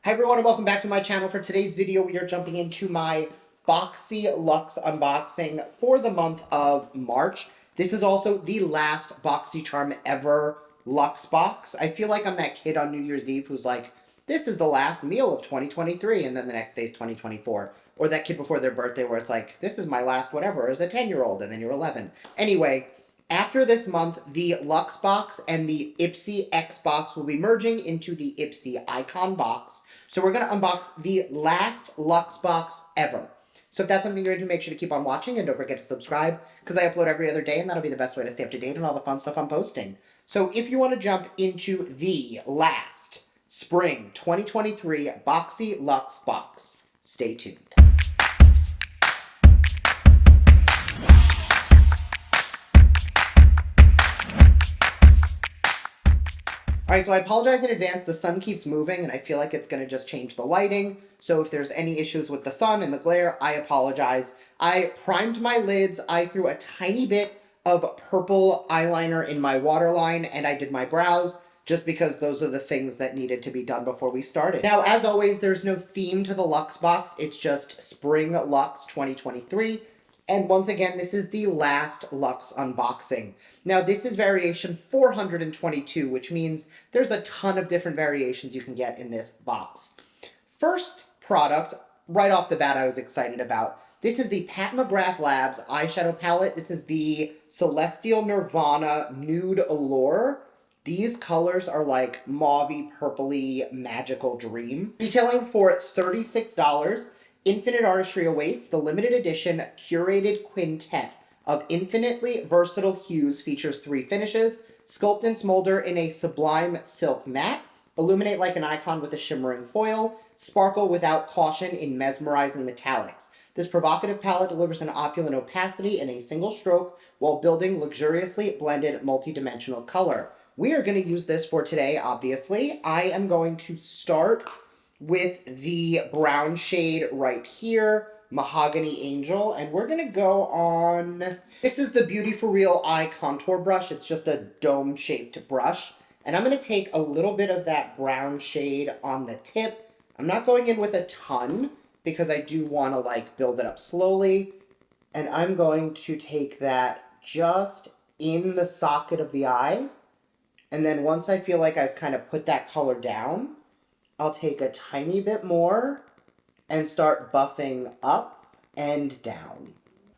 Hi everyone and welcome back to my channel. For today's video, we are jumping into my Boxyluxe unboxing for the month of March. This is also the last BoxyCharm ever Luxe box. I feel like I'm that kid on New Year's Eve who's like, this is the last meal of 2023, and then the next day is 2024. Or that kid before their birthday where it's like, this is my last whatever as a 10-year-old, and then you're 11. Anyway, after this month, the Luxe box and the IPSY X box will be merging into the IPSY Icon box. So we're going to unbox the last Luxe box ever. So if that's something you're into, make sure to keep on watching and don't forget to subscribe because I upload every other day and that'll be the best way to stay up to date on all the fun stuff I'm posting. So if you want to jump into the last Spring 2023 Boxyluxe box, stay tuned. Alright, so I apologize in advance. The sun keeps moving and I feel like it's going to just change the lighting. So if there's any issues with the sun and the glare, I apologize. I primed my lids. I threw a tiny bit of purple eyeliner in my waterline and I did my brows just because those are the things that needed to be done before we started. Now, as always, there's no theme to the Luxe box. It's just Spring Luxe 2023. And once again, this is the last Luxe unboxing. Now, this is variation 422, which means there's a ton of different variations you can get in this box. First product, right off the bat, I was excited about. This is the McGrath Labs eyeshadow palette. This is the Celestial Nirvana Nude Allure. These colors are like mauvey, purpley, magical dream. Retailing for $36. Infinite Artistry awaits. The limited edition curated quintet of infinitely versatile hues features 3 finishes: sculpt and smolder in a sublime silk matte, illuminate like an icon with a shimmering foil, sparkle without caution in mesmerizing metallics. This provocative palette delivers an opulent opacity in a single stroke while building luxuriously blended multi-dimensional color. We are going to use this for today, obviously. I am going to start with the brown shade right here, Mahogany Angel, and we're gonna go on, this is the Beauty for Real Eye Contour Brush. It's just a dome-shaped brush, and I'm gonna take a little bit of that brown shade on the tip. I'm not going in with a ton, because I do want to, like, build it up slowly, and I'm going to take that just in the socket of the eye, and then once I feel like I've kind of put that color down, I'll take a tiny bit more and start buffing up and down.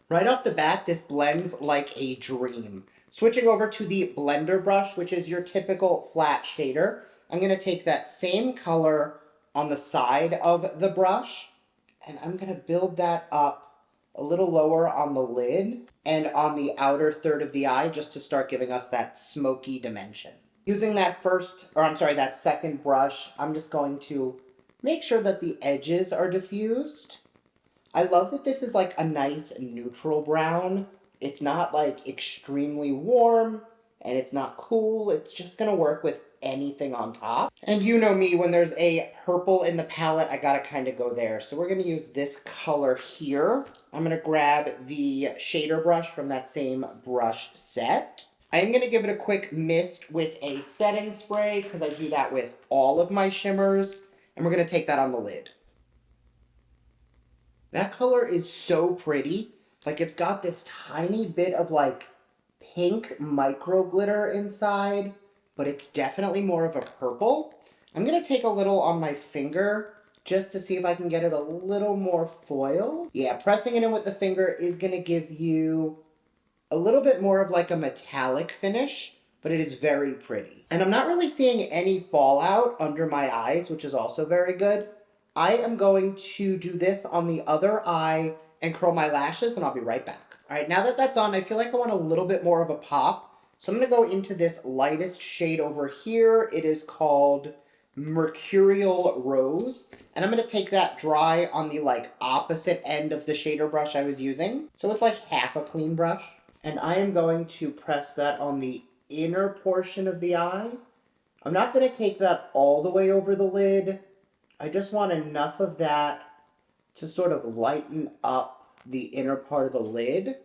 Right off the bat, this blends like a dream. Switching over to the blender brush, which is your typical flat shader, I'm going to take that same color on the side of the brush, and I'm going to build that up a little lower on the lid and on the outer third of the eye just to start giving us that smoky dimension. Using that second brush, I'm just going to make sure that the edges are diffused. I love that this is like a nice neutral brown. It's not like extremely warm and it's not cool. It's just gonna work with anything on top. And you know me, when there's a purple in the palette, I gotta kind of go there. So we're gonna use this color here. I'm gonna grab the shader brush from that same brush set. I am going to give it a quick mist with a setting spray because I do that with all of my shimmers. And we're going to take that on the lid. That color is so pretty. Like, it's got this tiny bit of like pink micro glitter inside, but it's definitely more of a purple. I'm going to take a little on my finger just to see if I can get it a little more foil. Yeah, pressing it in with the finger is going to give you a little bit more of like a metallic finish, but it is very pretty. And I'm not really seeing any fallout under my eyes, which is also very good. I am going to do this on the other eye and curl my lashes, and I'll be right back. All right, now that that's on, I feel like I want a little bit more of a pop. So I'm gonna go into this lightest shade over here. It is called Mercurial Rose. And I'm gonna take that dry on the like opposite end of the shader brush I was using. So it's like half a clean brush. And I am going to press that on the inner portion of the eye. I'm not going to take that all the way over the lid. I just want enough of that to sort of lighten up the inner part of the lid.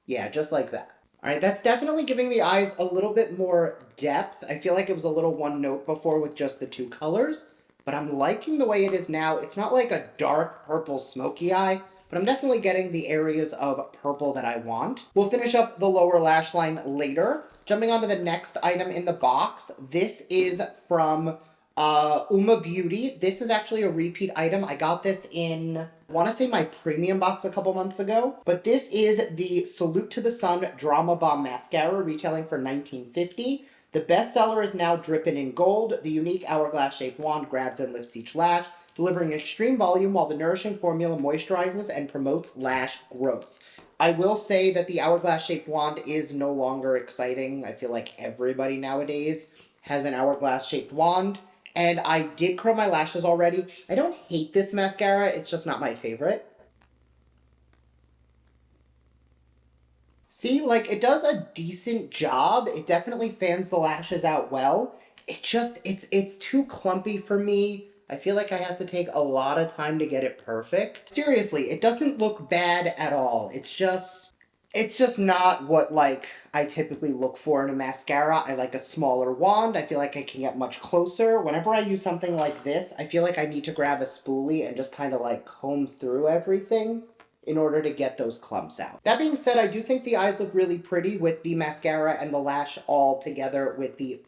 Yeah, just like that. All right, that's definitely giving the eyes a little bit more depth. I feel like it was a little one note before with just the 2 colors. but I'm liking the way it is now. It's not like a dark purple smoky eye, but I'm definitely getting the areas of purple that I want. We'll finish up the lower lash line later. Jumping on to the next item in the box. This is from Uma Beauty. This is actually a repeat item. I got this in, I want to say my premium box a couple months ago, but this is the Salute to the Sun Drama Bomb Mascara, retailing for $19.50. The bestseller is now dripping in gold. The unique hourglass-shaped wand grabs and lifts each lash, delivering extreme volume while the nourishing formula moisturizes and promotes lash growth. I will say that the hourglass-shaped wand is no longer exciting. I feel like everybody nowadays has an hourglass-shaped wand. And I did curl my lashes already. I don't hate this mascara, it's just not my favorite. See, like, it does a decent job. It definitely fans the lashes out well. It's too clumpy for me. I feel like I have to take a lot of time to get it perfect. Seriously, it doesn't look bad at all. It's just not what, like, I typically look for in a mascara. I like a smaller wand. I feel like I can get much closer. Whenever I use something like this, I feel like I need to grab a spoolie and just kind of, like, comb through everything in order to get those clumps out. That being said, I do think the eyes look really pretty with the mascara and the lash all together with the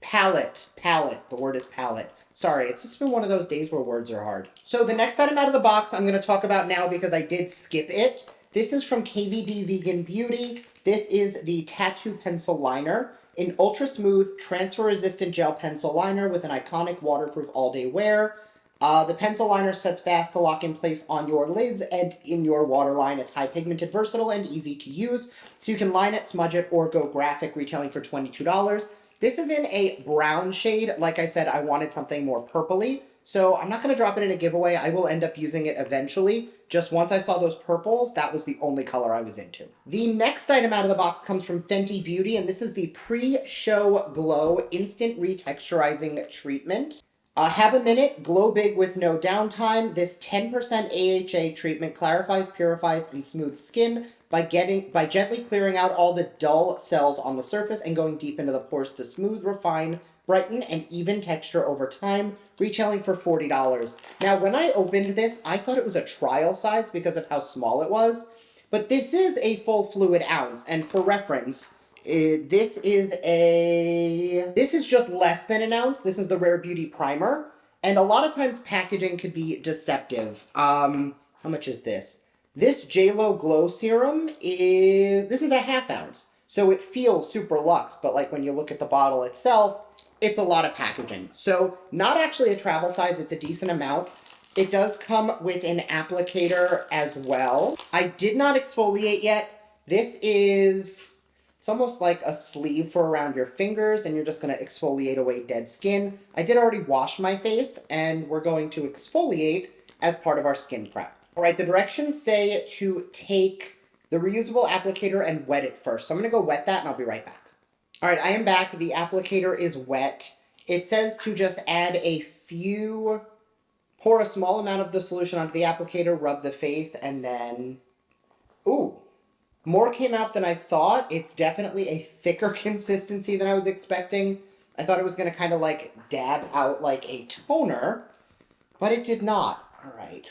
palette. The word is palette. Sorry, it's just been one of those days where words are hard. So the next item out of the box I'm going to talk about now because I did skip it. This is from KVD Vegan Beauty. This is the Tattoo Pencil Liner, an ultra smooth, transfer resistant gel pencil liner with an iconic waterproof all day wear. The pencil liner sets fast to lock in place on your lids and in your waterline. It's high pigmented, versatile, and easy to use, so you can line it, smudge it, or go graphic, retailing for $22. This is in a brown shade. Like I said, I wanted something more purpley, so I'm not going to drop it in a giveaway. I will end up using it eventually. Just once I saw those purples, that was the only color I was into. The next item out of the box comes from Fenty Beauty, and this is the Pre-Show Glow Instant Retexturizing Treatment. Have a minute, glow big with no downtime. This 10% AHA treatment clarifies, purifies, and smooths skin by gently clearing out all the dull cells on the surface and going deep into the pores to smooth, refine, brighten, and even texture over time, retailing for $40. Now, when I opened this, I thought it was a trial size because of how small it was, but this is a full fluid ounce, and for reference, this is just less than an ounce. This is the Rare Beauty Primer. And a lot of times packaging could be deceptive. How much is this? This JLo Glow Serum this is a half ounce. So it feels super luxe, but like when you look at the bottle itself, it's a lot of packaging. So not actually a travel size, it's a decent amount. It does come with an applicator as well. I did not exfoliate yet. It's almost like a sleeve for around your fingers, and you're just going to exfoliate away dead skin. I did already wash my face, and we're going to exfoliate as part of our skin prep. All right, the directions say to take the reusable applicator and wet it first. So I'm going to go wet that, and I'll be right back. All right, I am back. The applicator is wet. It says to just pour a small amount of the solution onto the applicator, rub the face, and then, ooh. More came out than I thought. It's definitely a thicker consistency than I was expecting. I thought it was going to kind of like dab out like a toner, but it did not. All right.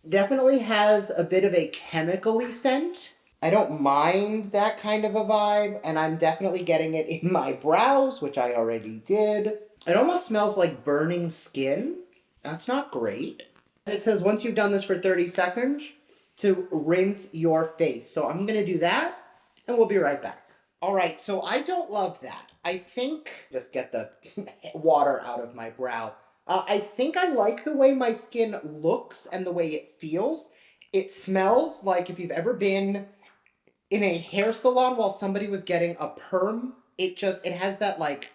Definitely has a bit of a chemical-y scent. I don't mind that kind of a vibe, and I'm definitely getting it in my brows, which I already did. It almost smells like burning skin. That's not great. And it says once you've done this for 30 seconds, to rinse your face. So I'm going to do that, and we'll be right back. All right, so I don't love that. I think, just get the water out of my brow. I think I like the way my skin looks and the way it feels. It smells like if you've ever been in a hair salon while somebody was getting a perm, it has that like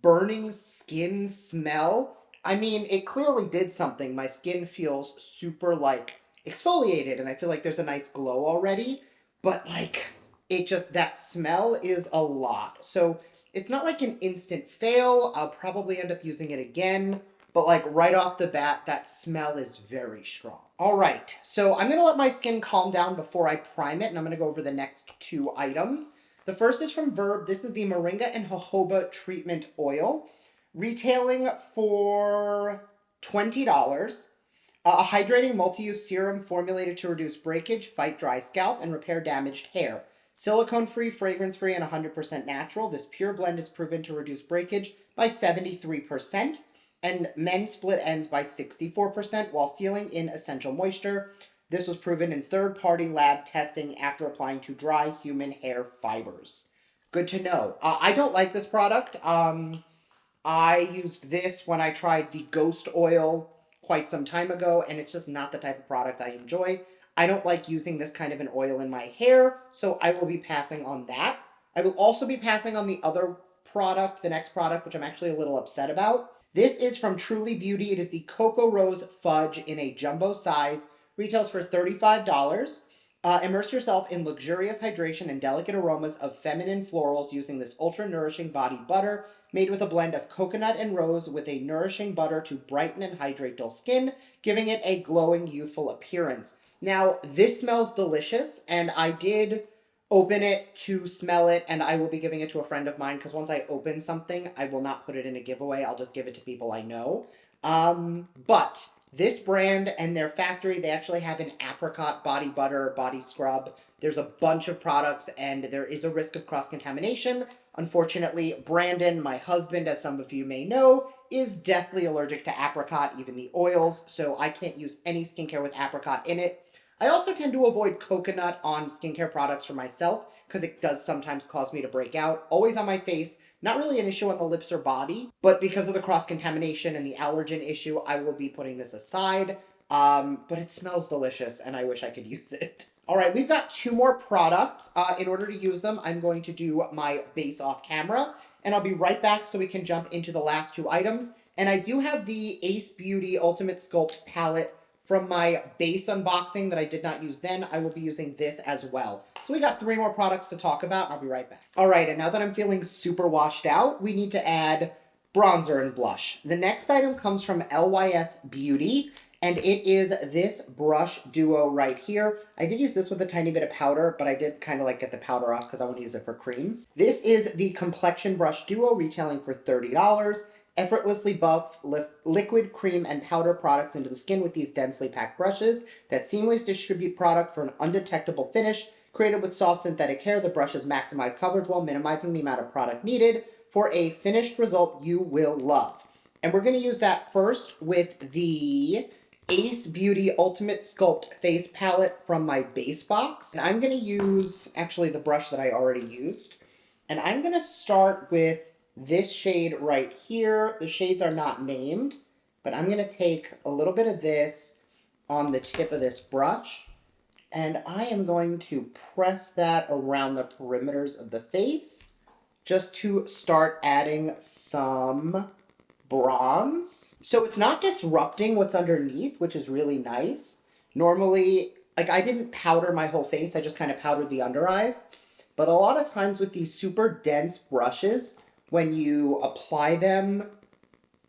burning skin smell. I mean, it clearly did something. My skin feels super like exfoliated, and I feel like there's a nice glow already, but like that smell is a lot. So it's not like an instant fail. I'll probably end up using it again, but like right off the bat, that smell is very strong. All right, so I'm gonna let my skin calm down before I prime it, and I'm gonna go over the next two items. The first is from Verb. This is the Moringa and Jojoba Treatment Oil. Retailing for $20. A hydrating multi-use serum formulated to reduce breakage, fight dry scalp, and repair damaged hair. Silicone-free, fragrance-free, and 100% natural. This pure blend is proven to reduce breakage by 73% and men split ends by 64% while sealing in essential moisture. This was proven in third-party lab testing after applying to dry human hair fibers. Good to know. I don't like this product. I used this when I tried the Ghost Oil quite some time ago, and it's just not the type of product I enjoy. I don't like using this kind of an oil in my hair, so I will be passing on that. I will also be passing on the other product, the next product, which I'm actually a little upset about. This is from Truly Beauty. It is the Cocoa Rose Fudge in a jumbo size. Retails for $35. Immerse yourself in luxurious hydration and delicate aromas of feminine florals using this ultra-nourishing body butter made with a blend of coconut and rose with a nourishing butter to brighten and hydrate dull skin, giving it a glowing, youthful appearance. Now, this smells delicious, and I did open it to smell it, and I will be giving it to a friend of mine, because once I open something, I will not put it in a giveaway. I'll just give it to people I know. But this brand and their factory, they actually have an apricot body butter, body scrub. There's a bunch of products, and there is a risk of cross-contamination. Unfortunately, Brandon, my husband, as some of you may know, is deathly allergic to apricot, even the oils, so I can't use any skincare with apricot in it. I also tend to avoid coconut on skincare products for myself, because it does sometimes cause me to break out. Always on my face. Not really an issue on the lips or body, but because of the cross-contamination and the allergen issue, I will be putting this aside. But it smells delicious, and I wish I could use it. All right, we've got 2 more products. In order to use them, I'm going to do my base off camera, and I'll be right back so we can jump into the last 2 items. And I do have the Ace Beauty Ultimate Sculpt palette from my base unboxing that I did not use then. I will be using this as well. So we got 3 more products to talk about, and I'll be right back. All right, and now that I'm feeling super washed out, we need to add bronzer and blush. The next item comes from LYS Beauty, and it is this brush duo right here. I did use this with a tiny bit of powder, but I did kind of like get the powder off because I want to use it for creams. This is the Complexion Brush Duo, retailing for $30. Effortlessly buff liquid, cream, and powder products into the skin with these densely packed brushes that seamlessly distribute product for an undetectable finish. Created with soft synthetic hair, the brushes maximize coverage while minimizing the amount of product needed for a finished result you will love. And we're going to use that first with the Ace Beauty Ultimate Sculpt Face Palette from my base box. And I'm going to use, actually, the brush that I already used. And I'm going to start with this shade right here. The shades are not named, but I'm going to take a little bit of this on the tip of this brush, and I am going to press that around the perimeters of the face just to start adding some bronze. So it's not disrupting what's underneath, which is really nice. Normally, like, I didn't powder my whole face, I just kind of powdered the under eyes. But a lot of times with these super dense brushes, when you apply them,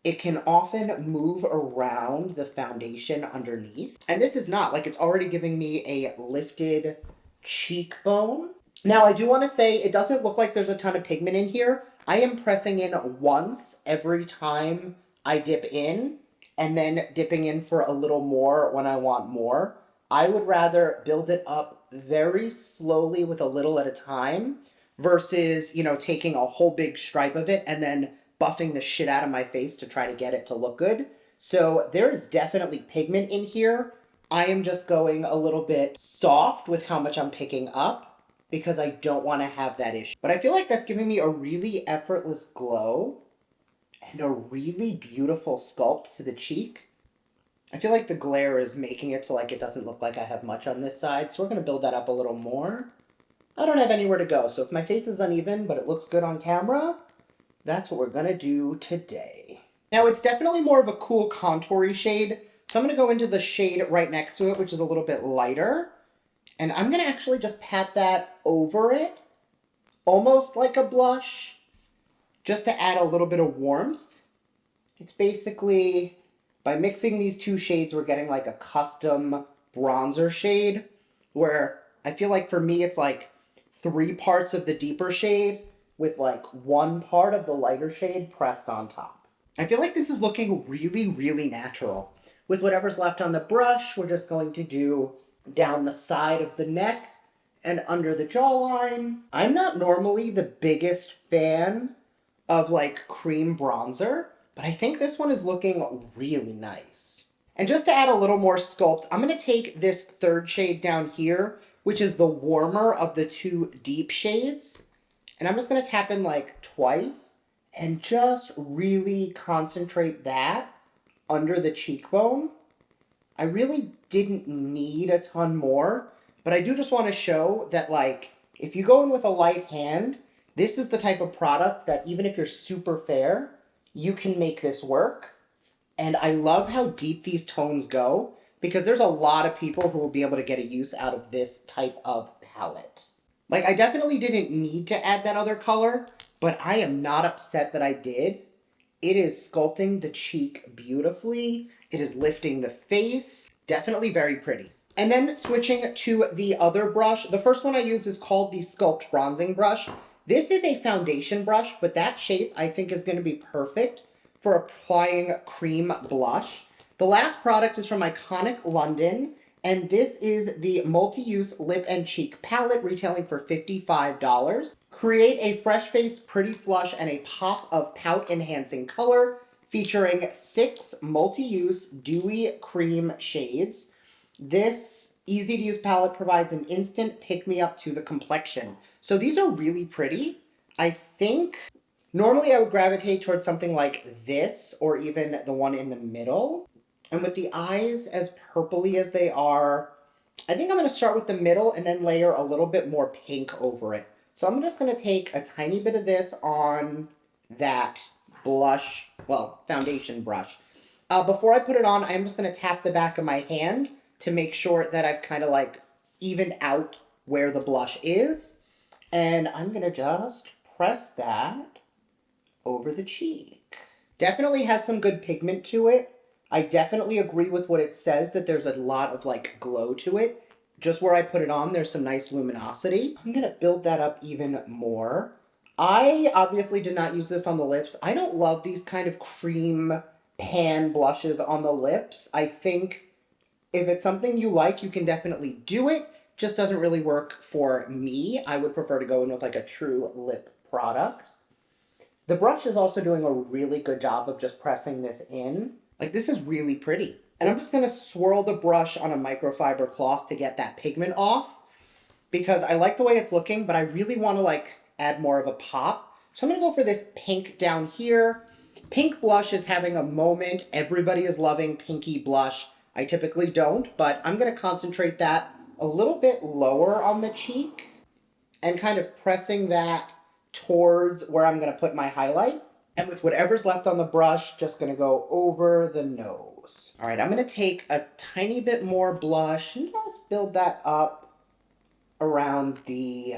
it can often move around the foundation underneath. And this is not, like, it's already giving me a lifted cheekbone. Now, I do want to say it doesn't look like there's a ton of pigment in here. I am pressing in once every time I dip in, and then dipping in for a little more when I want more. I would rather build it up very slowly with a little at a time versus, you know, taking a whole big stripe of it and then buffing the shit out of my face to try to get it to look good. So there is definitely pigment in here. I am just going a little bit soft with how much I'm picking up because I don't want to have that issue. But I feel like that's giving me a really effortless glow and a really beautiful sculpt to the cheek. I feel like the glare is making it so, like, it doesn't look like I have much on this side. So we're going to build that up a little more. I don't have anywhere to go, so if my face is uneven, but it looks good on camera, that's what we're going to do today. Now, it's definitely more of a cool contoury shade, so I'm going to go into the shade right next to it, which is a little bit lighter, and I'm going to actually just pat that over it, almost like a blush, just to add a little bit of warmth. It's basically, by mixing these 2 shades, we're getting like a custom bronzer shade, where I feel like for me it's like 3 parts of the deeper shade with like 1 part of the lighter shade pressed on top. I feel like this is looking really, really natural. With whatever's left on the brush, we're just going to do down the side of the neck and under the jawline. I'm not normally the biggest fan of like cream bronzer, but I think this one is looking really nice. And just to add a little more sculpt, I'm going to take this third shade down here, which is the warmer of the two deep shades, and I'm just going to tap in like twice and just really concentrate that under the cheekbone. I really didn't need a ton more, but I do just want to show that, like, if you go in with a light hand, this is the type of product that even if you're super fair, you can make this work. And I love how deep these tones go, because there's a lot of people who will be able to get a use out of this type of palette. Like, I definitely didn't need to add that other color, but I am not upset that I did. It is sculpting the cheek beautifully. It is lifting the face. Definitely very pretty. And then switching to the other brush. The first one I use is called the Sculpt Bronzing Brush. This is a foundation brush, but that shape I think is going to be perfect for applying cream blush. The last product is from Iconic London, and this is the multi-use lip and cheek palette, retailing for $55. Create a fresh face, pretty flush, and a pop of pout enhancing color, featuring 6 multi-use dewy cream shades. This easy to use palette provides an instant pick-me-up to the complexion. So these are really pretty. I think normally I would gravitate towards something like this, or even the one in the middle. And with the eyes as purpley as they are, I think I'm going to start with the middle and then layer a little bit more pink over it. So I'm just going to take a tiny bit of this on that blush, well, foundation brush. Before I put it on, I'm just going to tap the back of my hand to make sure that I've kind of like evened out where the blush is. And I'm going to just press that over the cheek. Definitely has some good pigment to it. I definitely agree with what it says, that there's a lot of like glow to it. Just where I put it on, there's some nice luminosity. I'm going to build that up even more. I obviously did not use this on the lips. I don't love these kind of cream pan blushes on the lips. I think if it's something you like, you can definitely do it. Just doesn't really work for me. I would prefer to go in with like a true lip product. The brush is also doing a really good job of just pressing this in. Like, this is really pretty. And I'm just going to swirl the brush on a microfiber cloth to get that pigment off, because I like the way it's looking, but I really want to like add more of a pop. So I'm going to go for this pink down here. Pink blush is having a moment. Everybody is loving pinky blush. I typically don't, but I'm going to concentrate that a little bit lower on the cheek and kind of pressing that towards where I'm going to put my highlight. And with whatever's left on the brush, just going to go over the nose. All right, I'm going to take a tiny bit more blush and just build that up around the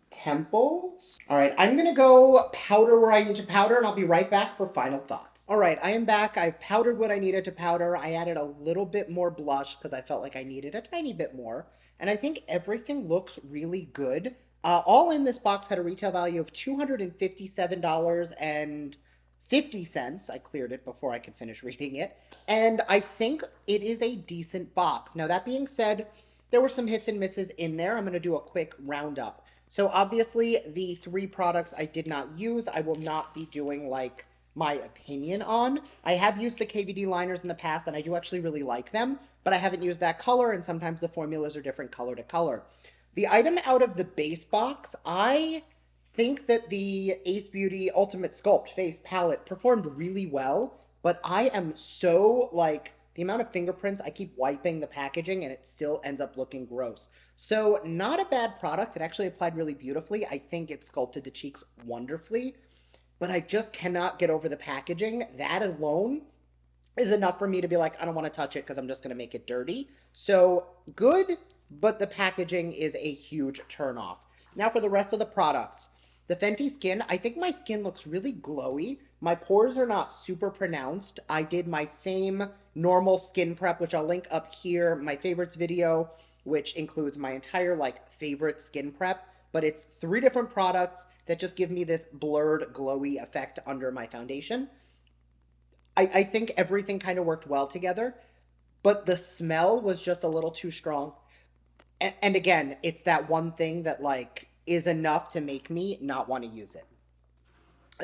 temples. All right, I'm going to go powder where I need to powder, and I'll be right back for final thoughts. All right, I am back. I've powdered what I needed to powder. I added a little bit more blush because I felt like I needed a tiny bit more. And I think everything looks really good. All in, this box had a retail value of $257.50. I cleared it before I could finish reading it. And I think it is a decent box. Now, that being said, there were some hits and misses in there. I'm going to do a quick roundup. So obviously, the 3 products I did not use, I will not be doing like my opinion on. I have used the KVD liners in the past, and I do actually really like them, but I haven't used that color, and sometimes the formulas are different color to color. The item out of the base box, I think that the Ace Beauty Ultimate Sculpt Face Palette performed really well, but I am so, like, the amount of fingerprints, I keep wiping the packaging and it still ends up looking gross. So not a bad product. It actually applied really beautifully. I think it sculpted the cheeks wonderfully, but I just cannot get over the packaging. That alone is enough for me to be like, I don't want to touch it because I'm just going to make it dirty. So good, but the packaging is a huge turnoff. Now for the rest of the products. The Fenty Skin, I think my skin looks really glowy. My pores are not super pronounced. I did my same normal skin prep, which I'll link up here, my favorites video, which includes my entire like favorite skin prep, but it's 3 different products that just give me this blurred glowy effect under my foundation. I think everything kind of worked well together, but the smell was just a little too strong. And again, it's that one thing that like is enough to make me not want to use it.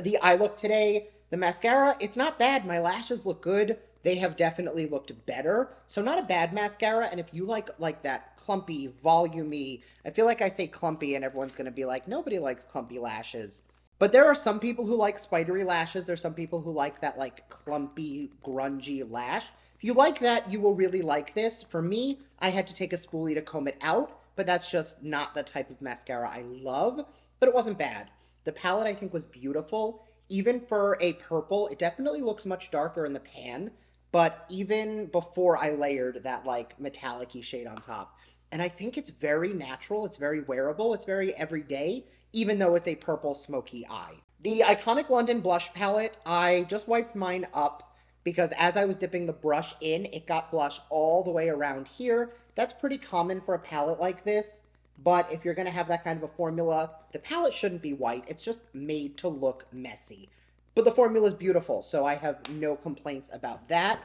The eye look today, the mascara, it's not bad. My lashes look good. They have definitely looked better. So not a bad mascara. And if you like that clumpy, volumey, I feel like I say clumpy and everyone's going to be like, nobody likes clumpy lashes. But there are some people who like spidery lashes. There's some people who like that like clumpy, grungy lash. If you like that, you will really like this. For me, I had to take a spoolie to comb it out, but that's just not the type of mascara I love. But it wasn't bad. The palette I think was beautiful. Even for a purple, it definitely looks much darker in the pan, but even before I layered that like metallic-y shade on top. And I think it's very natural, it's very wearable, it's very everyday, even though it's a purple smoky eye. The Iconic London blush palette, I just wiped mine up because as I was dipping the brush in, it got blush all the way around here. That's pretty common for a palette like this. But if you're going to have that kind of a formula, the palette shouldn't be white. It's just made to look messy. But the formula is beautiful, so I have no complaints about that.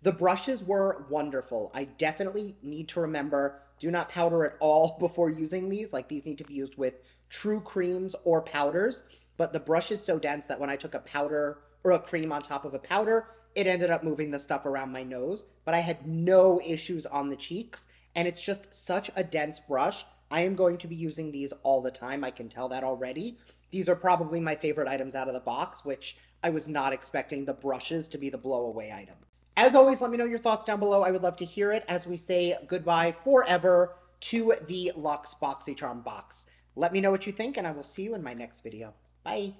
The brushes were wonderful. I definitely need to remember, do not powder at all before using these. Like, these need to be used with true creams or powders. But the brush is so dense that when I took a powder or a cream on top of a powder, it ended up moving the stuff around my nose. But I had no issues on the cheeks. And it's just such a dense brush. I am going to be using these all the time. I can tell that already. These are probably my favorite items out of the box, which I was not expecting the brushes to be the blow-away item. As always, let me know your thoughts down below. I would love to hear it as we say goodbye forever to the Luxe BoxyCharm box. Let me know what you think, and I will see you in my next video. Bye!